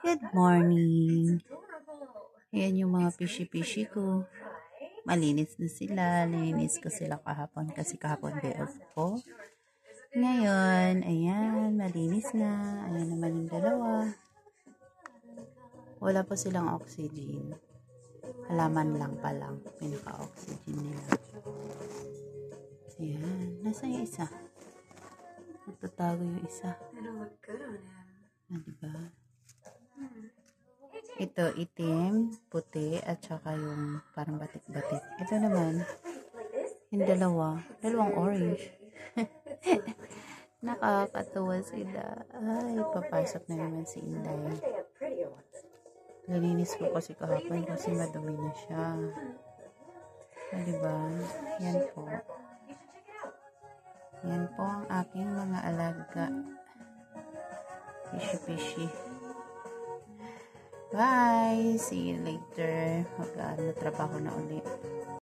Good morning. Ayan yung mga pishi-pishi ko. Malinis na sila. Linis ko sila kahapon kasi kahapon day off ko. Ngayon, ayan, malinis na. Ayan naman yung dalawa. Wala pa silang oxygen. Halaman lang pa lang. Pinaka-oxygen nila. Ayan. Nasaan yung isa? Nagtatago yung isa. Diba? Ito, itim, puti, at saka yung parang batik-batik. Ito naman, yung dalawang orange. Nakakatuwa sila. Ay, papasok na naman si Inday. Nalinis ko kasi kahapon kasi madumi na siya. Diba? Yan po. Yan po ang aking mga alaga. Pishi-pishi. Bye! See you later. Mag-trabaho na ulit.